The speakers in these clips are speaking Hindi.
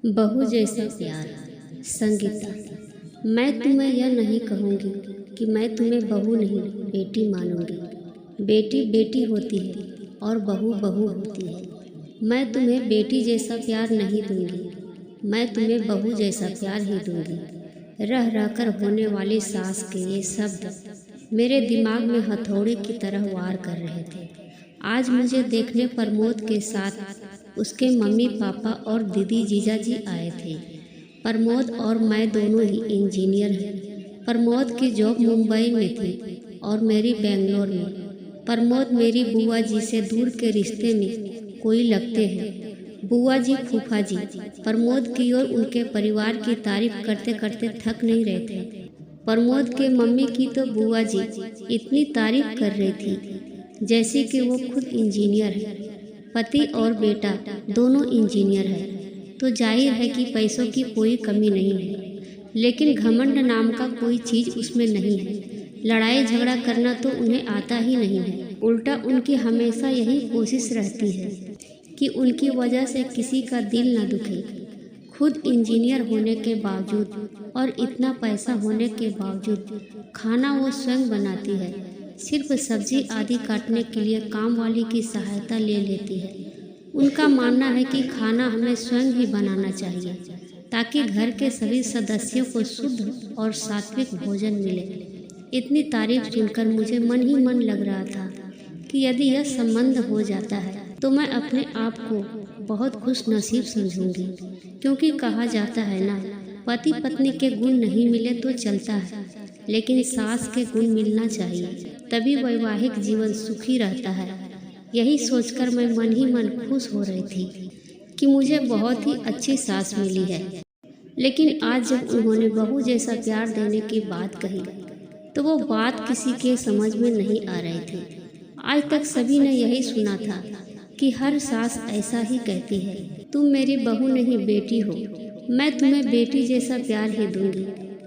बहू जैसा प्यार। संगीता। मैं तुम्हें यह नहीं कहूँगी कि मैं तुम्हें बहू नहीं बेटी मानूंगी। बेटी बेटी होती है और बहू बहू होती है। मैं तुम्हें बेटी जैसा प्यार नहीं दूंगी, मैं तुम्हें बहू जैसा प्यार ही दूंगी। रह रहकर होने वाली सास के ये शब्द मेरे दिमाग में हथौड़े की तरह वार कर रहे थे। आज मुझे देखने प्रमोद के साथ उसके मम्मी पापा और दीदी जीजा जी आए थे। प्रमोद और मैं दोनों ही इंजीनियर हैं। प्रमोद की जॉब मुंबई में थी और मेरी बेंगलोर में। प्रमोद मेरी बुआ जी से दूर के रिश्ते में कोई लगते हैं। बुआ जी फूफा जी प्रमोद की और उनके परिवार की तारीफ करते करते थक नहीं रहे थे। प्रमोद के मम्मी की तो बुआ जी इतनी तारीफ कर रही थी जैसे कि वो खुद इंजीनियर है। पति और बेटा दोनों इंजीनियर है तो जाहिर है कि पैसों की कोई कमी नहीं है, लेकिन घमंड नाम का कोई चीज़ उसमें नहीं है। लड़ाई झगड़ा करना तो उन्हें आता ही नहीं है। उल्टा उनकी हमेशा यही कोशिश रहती है कि उनकी वजह से किसी का दिल न दुखे। खुद इंजीनियर होने के बावजूद और इतना पैसा होने के बावजूद खाना वो स्वयं बनाती है। सिर्फ सब्जी आदि काटने के लिए काम वाली की सहायता ले लेती है। उनका मानना है कि खाना हमें स्वयं ही बनाना चाहिए ताकि घर के सभी सदस्यों को शुद्ध और सात्विक भोजन मिले। इतनी तारीफ सुनकर मुझे मन ही मन लग रहा था कि यदि यह संबंध हो जाता है तो मैं अपने आप को बहुत खुश नसीब समझूंगी, क्योंकि कहा जाता है ना, पति पत्नी के गुण नहीं मिले तो चलता है, लेकिन सास के गुण मिलना चाहिए, तभी वैवाहिक जीवन सुखी रहता है। यही सोचकर मैं मन ही मन खुश हो रही थी कि मुझे बहुत ही अच्छी सास मिली है। लेकिन आज जब उन्होंने बहू जैसा प्यार देने की बात कही तो वो बात किसी के समझ में नहीं आ रही थी। आज तक सभी ने यही सुना था कि हर सास ऐसा ही कहती है, तुम मेरी बहू नहीं बेटी हो, मैं तुम्हें बेटी जैसा प्यार ही दूंगी।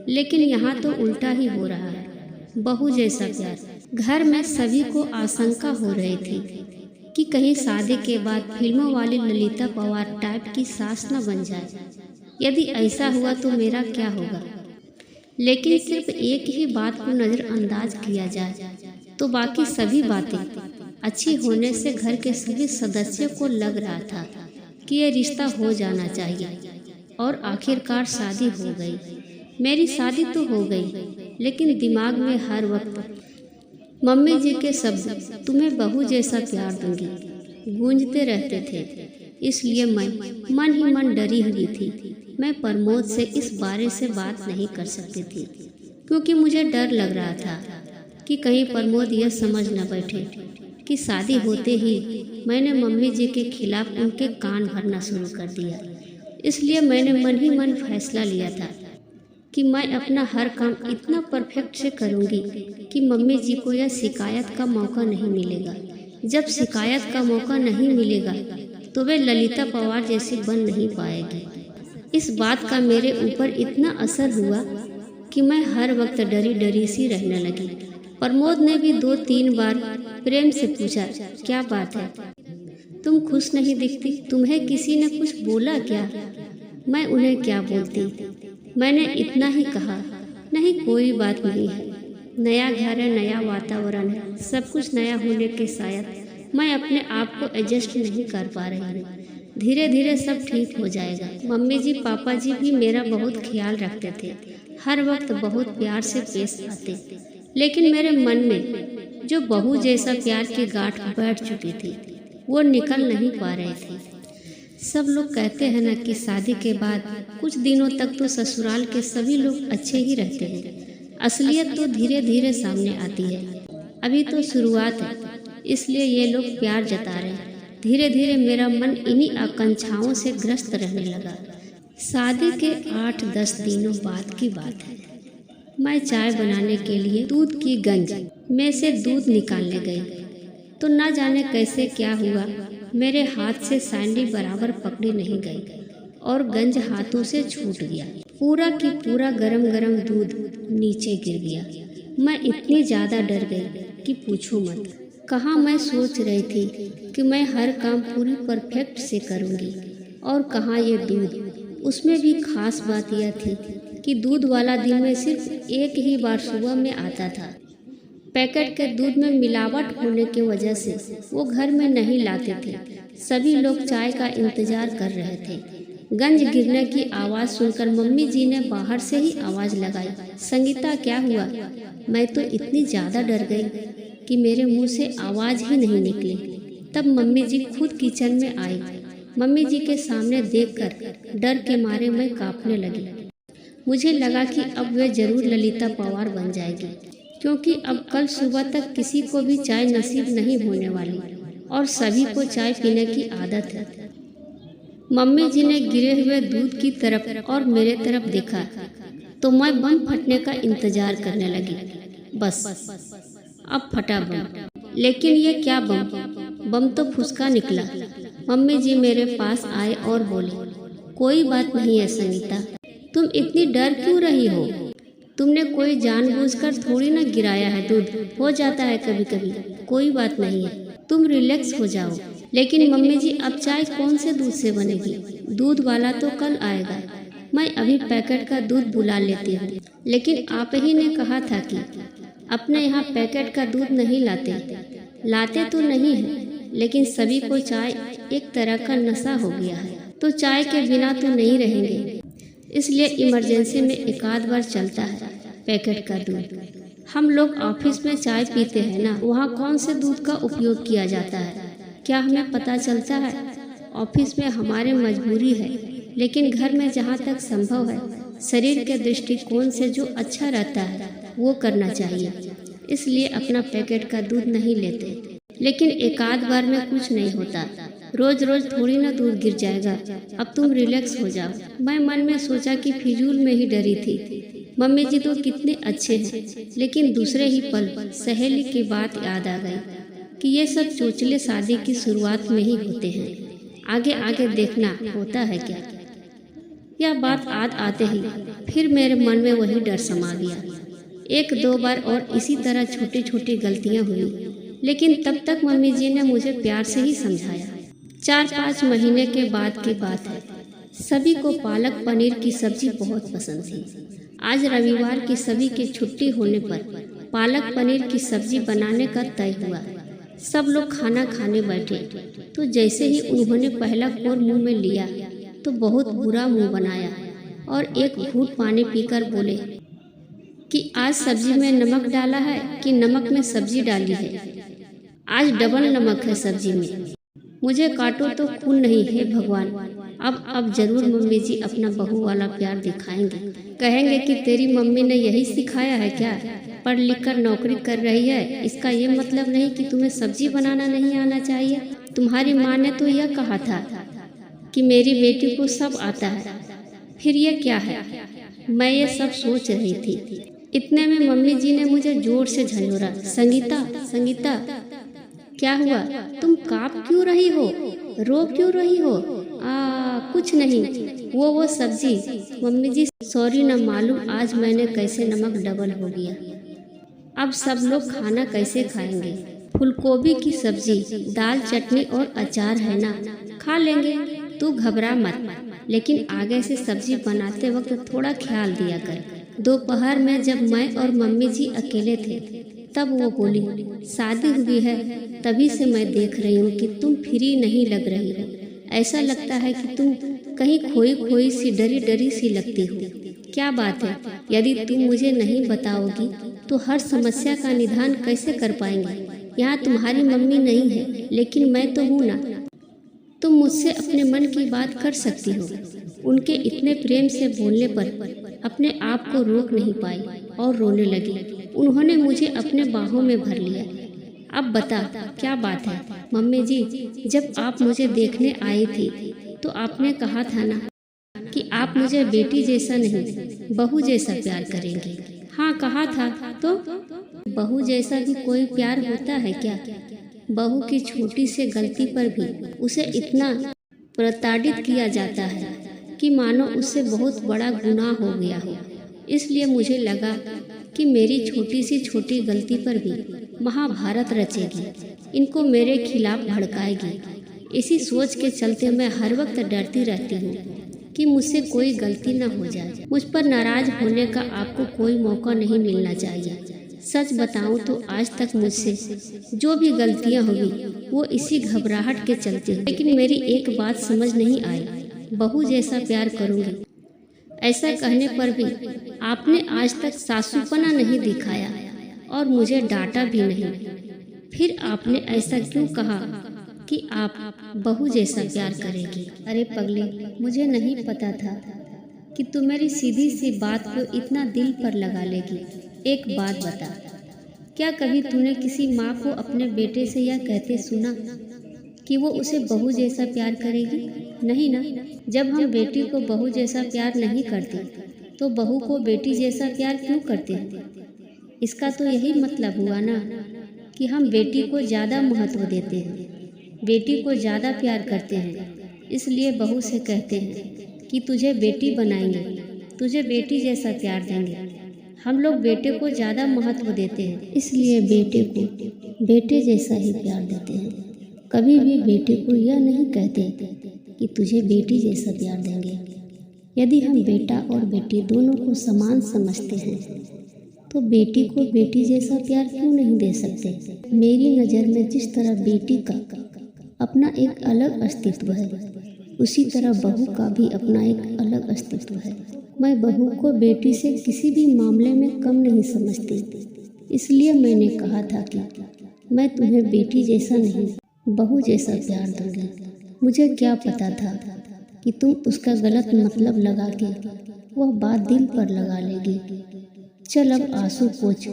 लेकिन यहाँ तो उल्टा ही हो रहा है, बहू जैसा प्यार। घर में सभी को आशंका हो रही थी कि कहीं शादी के बाद फिल्मों वाली ललिता पवार टाइप की सास न बन जाए। यदि ऐसा हुआ तो मेरा क्या होगा। लेकिन सिर्फ एक ही बात को नज़रअंदाज किया जाए तो बाकी सभी बातें अच्छी होने से घर के सभी सदस्यों को लग रहा था कि ये रिश्ता हो जाना चाहिए। और आखिरकार शादी हो गई। मेरी शादी तो हो गई, लेकिन दिमाग में हर वक्त मम्मी जी के शब्द तुम्हें बहू जैसा प्यार दूंगी गूंजते रहते थे। इसलिए मैं मन ही मन डरी हुई थी। मैं प्रमोद से इस बारे से बात नहीं कर सकती थी, क्योंकि मुझे डर लग रहा था कि कहीं प्रमोद यह समझ न बैठे कि शादी होते ही मैंने मम्मी जी के खिलाफ उनके कान भरना शुरू कर दिया। इसलिए मैंने मन ही मन फैसला लिया था कि मैं अपना हर काम इतना परफेक्ट से करूंगी कि मम्मी जी को यह शिकायत का मौका नहीं मिलेगा। जब शिकायत का मौका नहीं मिलेगा तो वे ललिता पवार जैसी बन नहीं पाएगी। इस बात का मेरे ऊपर इतना असर हुआ कि मैं हर वक्त डरी डरी सी रहने लगी। प्रमोद ने भी 2-3 बार प्रेम से पूछा, क्या बात है, तुम खुश नहीं दिखती, तुम्हें किसी ने कुछ बोला क्या। मैं उन्हें क्या बोलती, मैंने इतना ही कहा, नहीं कोई बात नहीं है, नया घर है, नया वातावरण है, सब कुछ नया होने के शायद मैं अपने आप को एडजस्ट नहीं कर पा रही हूँ। धीरे धीरे सब ठीक हो जाएगा। मम्मी जी पापा जी भी मेरा बहुत ख्याल रखते थे, हर वक्त बहुत प्यार से पेश आते, लेकिन मेरे मन में जो बहू जैसा प्यार की गांठ बैठ चुकी थी वो निकल नहीं पा रही थी। सब लोग कहते हैं ना कि शादी के बाद कुछ दिनों तक तो ससुराल के सभी लोग अच्छे ही रहते हैं, असलियत तो धीरे धीरे सामने आती है। अभी तो शुरुआत है, इसलिए ये लोग प्यार जता रहे हैं। धीरे धीरे मेरा मन इन्हीं आकांक्षाओं से ग्रस्त रहने लगा। शादी के 8-10 दिनों बाद की बात है। मैं चाय बनाने के लिए दूध की गंज में से दूध निकालने गई तो न जाने कैसे क्या हुआ, मेरे हाथ से सैंडी बराबर पकड़ी नहीं गई और गंज हाथों से छूट गया। पूरा की पूरा गरम गरम दूध नीचे गिर गया। मैं इतनी ज़्यादा डर गई कि पूछो मत। कहाँ मैं सोच रही थी कि मैं हर काम पूरी परफेक्ट से करूँगी और कहाँ ये दूध उसमें भी खास बात यह थी कि दूध वाला दिन में सिर्फ एक ही बार सुबह में आता था। पैकेट के दूध में मिलावट होने की वजह से वो घर में नहीं लाते थे। सभी लोग चाय का इंतजार कर रहे थे। गंज गिरने की आवाज़ सुनकर मम्मी जी ने बाहर से ही आवाज़ लगाई, संगीता क्या हुआ? मैं तो इतनी ज़्यादा डर गई कि मेरे मुंह से आवाज़ ही नहीं निकली। तब मम्मी जी खुद किचन में आई। मम्मी जी के सामने देखकर डर के मारे मैं कांपने लगी। मुझे लगा कि अब वे जरूर ललिता पवार बन जाएगी, क्योंकि अब कल सुबह तक किसी को भी चाय नसीब नहीं होने वाली और सभी को चाय पीने की आदत है। मम्मी जी ने गिरे हुए दूध की तरफ और मेरे तरफ देखा तो मैं बम फटने का इंतजार करने लगी। बस अब फटा बम। लेकिन ये क्या बम? बम तो फुसका निकला। मम्मी जी मेरे पास आए और बोले, कोई बात नहीं है संगीता, तुम इतनी डर क्यों रही हो? तुमने कोई जानबूझकर थोड़ी ना गिराया है दूध, हो जाता है कभी कभी, कोई बात नहीं है, तुम रिलैक्स हो जाओ। लेकिन मम्मी जी अब चाय कौन से दूध से बनेगी? दूध वाला तो कल आएगा, मैं अभी पैकेट का दूध बुला लेती हूँ। लेकिन आप ही ने कहा था कि अपने यहाँ पैकेट का दूध नहीं लाते। लाते तो नहीं है, लेकिन सभी को चाय एक तरह का नशा हो गया है, तो चाय के बिना तो नहीं रहेंगे, इसलिए इमरजेंसी में एक आध बार चलता है पैकेट का दूध। हम लोग ऑफिस में चाय पीते हैं ना, वहाँ कौन से दूध का उपयोग किया जाता है क्या हमें पता चलता है? ऑफिस में हमारे मजबूरी है, लेकिन घर में जहाँ तक संभव है शरीर के दृष्टिकोण से जो अच्छा रहता है वो करना चाहिए, इसलिए अपना पैकेट का दूध नहीं लेते। लेकिन एक आध बार में कुछ नहीं होता, रोज रोज थोड़ी ना दूध गिर जाएगा। अब तुम रिलैक्स हो जाओ। मैं मन में सोचा कि फिजूल में ही डरी थी। मम्मी जी तो कितने अच्छे हैं, लेकिन दूसरे ही पल सहेली की बात याद आ गई कि ये सब चोचले शादी की शुरुआत में ही होते हैं, आगे आगे देखना होता है क्या। यह बात याद आते ही फिर मेरे मन में वही डर समा गया। एक दो बार और इसी तरह छोटी छोटी गलतियां हुई, लेकिन तब तक मम्मी जी ने मुझे प्यार से ही समझाया। 4-5 महीने के बाद की बात है। सभी को पालक पनीर की सब्जी बहुत पसंद थी। आज रविवार की सभी की छुट्टी होने पर पालक पनीर की सब्जी बनाने का तय हुआ। सब लोग खाना खाने बैठे तो जैसे ही उन्होंने पहला कोर मुंह में लिया तो बहुत बुरा मुंह बनाया और एक घूंट पानी पीकर बोले कि आज सब्जी में नमक डाला है कि नमक में सब्जी डाली है? आज डबल नमक है सब्जी में। मुझे काटो तो खून नहीं है भगवान। अब जरूर मम्मी जी अपना बहू वाला प्यार दिखाएंगे। कहेंगे कि तेरी मम्मी ने यही सिखाया है क्या? पढ़ लिख कर नौकरी कर रही है, इसका ये मतलब नहीं कि तुम्हें सब्जी बनाना नहीं आना चाहिए। तुम्हारी माँ ने तो यह कहा था कि मेरी बेटी को सब आता है, फिर ये क्या है? मैं ये सब सोच रही थी। इतने में मम्मी जी ने मुझे जोर से झंझोरा, संगीता संगीता क्या हुआ? तुम काँप क्यों रही हो? रो क्यों रही हो? कुछ नहीं, वो सब्जी। मम्मी जी सॉरी, न मालूम आज मैंने कैसे नमक डबल हो गया। अब सब लोग खाना कैसे खाएंगे? फूलगोभी की सब्जी, दाल चटनी और अचार है ना, खा लेंगे, तू घबरा मत। लेकिन आगे से सब्जी बनाते वक्त थोड़ा ख्याल दिया कर। दोपहर में जब मैं और मम्मी जी अकेले थे तब वो बोली, शादी हुई है तभी से मैं देख रही हूँ कि तुम फ्री नहीं लग रही हो। ऐसा लगता है कि तुम कहीं खोई खोई सी डरी डरी सी लगती हो। क्या बात है? यदि तुम मुझे नहीं बताओगी तो हर समस्या का निदान कैसे कर पाएंगे? यहाँ तुम्हारी मम्मी नहीं है, लेकिन मैं तो हूँ ना। तुम मुझसे अपने मन की बात कर सकती हो। उनके इतने प्रेम से बोलने पर अपने आप को रोक नहीं पाई और रोने लगी। उन्होंने मुझे अपने बाहों में भर लिया। अब बता क्या बात है? मम्मी जी, जब आप मुझे देखने आई थी तो आपने कहा था ना कि आप मुझे बेटी जैसा नहीं बहू जैसा प्यार करेंगे। हाँ कहा था, तो बहू जैसा भी कोई प्यार होता है क्या? बहू की छोटी से गलती पर भी उसे इतना प्रताड़ित किया जाता है कि मानो उससे बहुत बड़ा गुनाह हो गया हो। इसलिए मुझे लगा कि मेरी छोटी सी छोटी गलती पर भी महाभारत रचेगी, इनको मेरे खिलाफ भड़काएगी। इसी सोच के चलते मैं हर वक्त डरती रहती हूँ कि मुझसे कोई गलती ना हो जाए। मुझ पर नाराज होने का आपको कोई मौका नहीं मिलना चाहिए। सच बताऊं तो आज तक मुझसे जो भी गलतियां हुई वो इसी घबराहट के चलते हुई। लेकिन मेरी एक बात समझ नहीं आई, बहू जैसा प्यार करूंगी ऐसा कहने पर भी आपने आज तक सासूपना नहीं दिखाया और मुझे डांटा भी नहीं। फिर आपने ऐसा क्यों कहा कि आप बहू जैसा प्यार करेगी? अरे पगली, मुझे नहीं पता था कि तू मेरी सीधी सी बात को इतना दिल पर लगा लेगी। एक बात बता, क्या कभी तूने किसी माँ को अपने बेटे से यह कहते सुना कि वो उसे बहू जैसा प्यार करेगी? नहीं ना। जब हम बेटी को बहू जैसा प्यार नहीं करते तो बहू को बेटी जैसा प्यार क्यों करते हैं? इसका तो यही मतलब हुआ ना कि हम बेटी को ज़्यादा महत्व देते हैं, बेटी को ज़्यादा प्यार करते हैं, इसलिए बहू से कहते हैं कि तुझे बेटी बनाएंगे, तुझे बेटी जैसा प्यार देंगे। हम लोग बेटे को ज़्यादा महत्व देते हैं, इसलिए बेटे को बेटे जैसा ही प्यार देते हैं। कभी भी बेटे को यह नहीं कहते कि तुझे बेटी जैसा प्यार देंगे। यदि हम बेटा और बेटी दोनों को समान समझते हैं तो बेटी को बेटी जैसा प्यार क्यों नहीं दे सकते? मेरी नज़र में जिस तरह बेटी का अपना एक अलग अस्तित्व है, उसी तरह बहू का भी अपना एक अलग अस्तित्व है। मैं बहू को बेटी से किसी भी मामले में कम नहीं समझती, इसलिए मैंने कहा था कि मैं तुम्हें बेटी जैसा नहीं बहू जैसा प्यार दूंगी। मुझे क्या पता था कि तुम उसका गलत मतलब लगा के वह बात दिल पर लगा लेगी। चल अब आंसू पोंछ,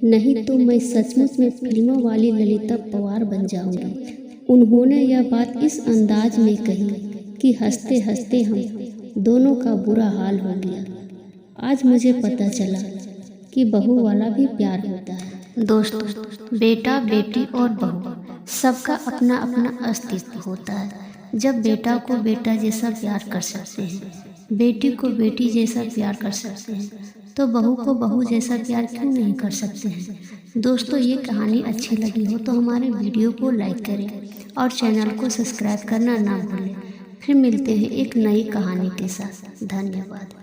नहीं तो मैं सचमुच में फिल्मों वाली ललिता पवार बन जाऊंगी। उन्होंने यह बात इस अंदाज में कही कि हंसते हंसते हम दोनों का बुरा हाल हो गया। आज मुझे पता चला कि बहू वाला भी प्यार होता है। दोस्तों, बेटा बेटी और बहू सबका अपना अपना अस्तित्व होता है। जब बेटा को बेटा जैसा प्यार कर सकते हैं, बेटी को बेटी जैसा प्यार कर सकते हैं, तो बहू को बहू जैसा प्यार क्यों नहीं कर सकते हैं? दोस्तों, ये कहानी अच्छी लगी हो तो हमारे वीडियो को लाइक करें और चैनल को सब्सक्राइब करना ना भूलें। फिर मिलते हैं एक नई कहानी के साथ। धन्यवाद।